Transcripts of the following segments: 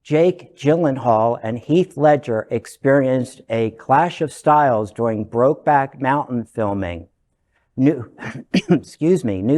Jake Gyllenhaal and Heath Ledger experienced a clash of styles during Brokeback Mountain filming. New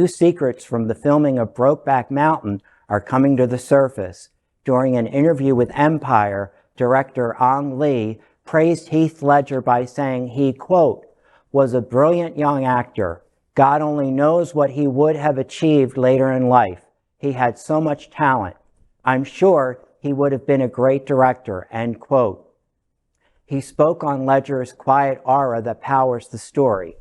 secrets from the filming of Brokeback Mountain are coming to the surface. During an interview with Empire, director Ang Lee praised Heath Ledger by saying he, quote, was a brilliant young actor. God only knows what he would have achieved later in life. He had so much talent. I'm sure he would have been a great director, end quote. He spoke on Ledger's quiet aura that powers the story,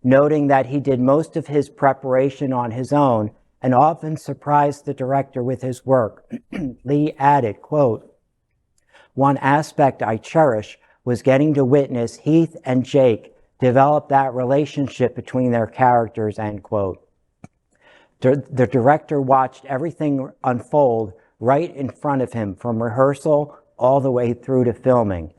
noting that he did most of his preparation on his own and often surprised the director with his work. Lee added, quote, one aspect I cherish was getting to witness Heath and Jake develop that relationship between their characters, end quote. The director watched everything unfold right in front of him from rehearsal all the way through to filming.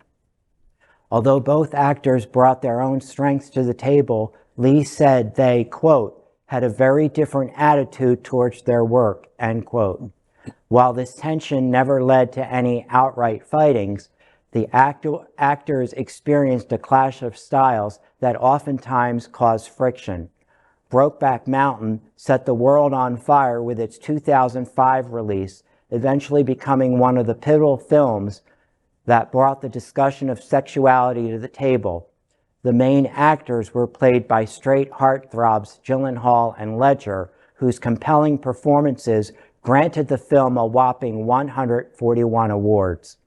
Although both actors brought their own strengths to the table, Lee said they, quote, had a very different attitude towards their work, end quote. While this tension never led to any outright fightings, the actors experienced a clash of styles that oftentimes caused friction. Brokeback Mountain set the world on fire with its 2005 release, eventually becoming one of the pivotal films that brought the discussion of sexuality to the table. The main actors were played by straight heartthrobs Gyllenhaal and Ledger, whose compelling performances granted the film a whopping 141 awards.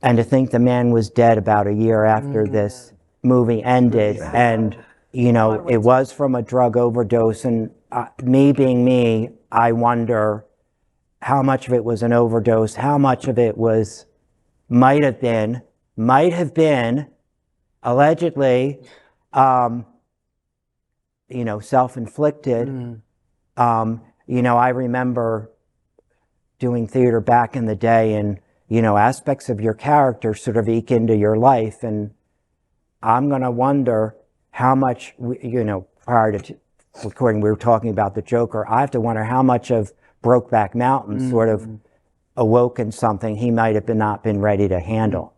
And to think the man was dead about a year after this movie ended, and you know, it was from a drug overdose, and me being me, I wonder how much of it was an overdose, how much of it was, might have been, allegedly, you know, self-inflicted. You know, I remember doing theater back in the day, and, you know, aspects of your character sort of eke into your life, and I'm going to wonder how much, you know, prior to recording, we were talking about the Joker. I have to wonder how much of Brokeback Mountain sort of awoken something he might have not been ready to handle.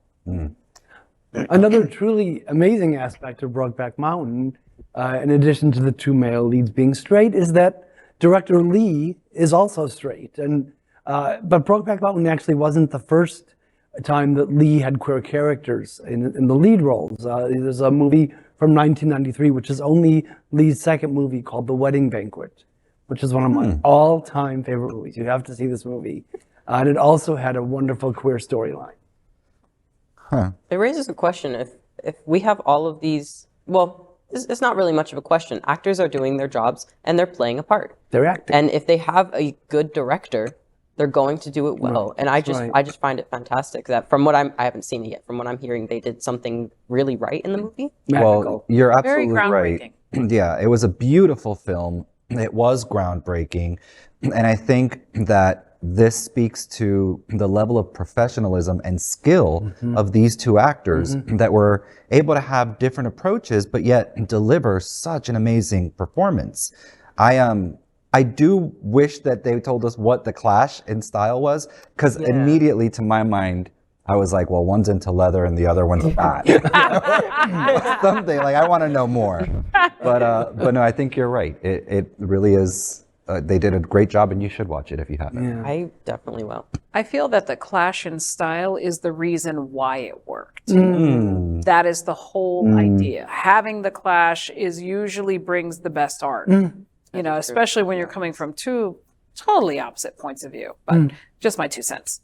Another truly amazing aspect of Brokeback Mountain, in addition to the two male leads being straight, is that director Lee is also straight. And but Brokeback Mountain actually wasn't the first time that Lee had queer characters in the lead roles. There's a movie from 1993, which is only Lee's second movie, called The Wedding Banquet, which is one of my all-time favorite movies. You have to see this movie. And it also had a wonderful queer storyline. It raises a question. If we have all of these, well, it's not really much of a question. Actors are doing their jobs and they're playing a part. They're acting. And if they have a good director, they're going to do it well. Right. And I just find it fantastic that from what I haven't seen it yet, from what I'm hearing, they did something really right in the movie. Well, you're absolutely right. Groundbreaking. Yeah, it was a beautiful film. It was groundbreaking. And I think that this speaks to the level of professionalism and skill of these two actors that were able to have different approaches, but yet deliver such an amazing performance. I do wish that they told us what the clash in style was, because immediately to my mind, I was like, well, one's into leather and the other one's not. Something like, I want to know more. But no, I think you're right. It really is. They did a great job, and you should watch it if you haven't. Yeah. I definitely will. I feel that the clash in style is the reason why it worked. That is the whole idea. Having the clash usually brings the best art. You know, especially when you're coming from two totally opposite points of view. But just my 2 cents.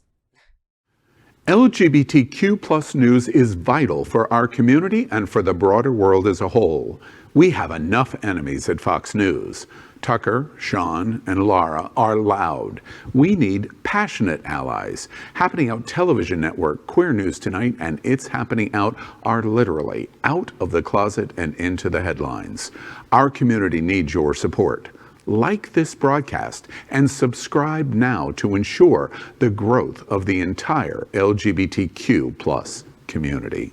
LGBTQ plus news is vital for our community and for the broader world as a whole. We have enough enemies at Fox News. Tucker, Sean, and Laura are loud. We need passionate allies. Happening Out Television Network, Queer News Tonight, and It's Happening Out are literally out of the closet and into the headlines. Our community needs your support. Like this broadcast and subscribe now to ensure the growth of the entire LGBTQ plus community.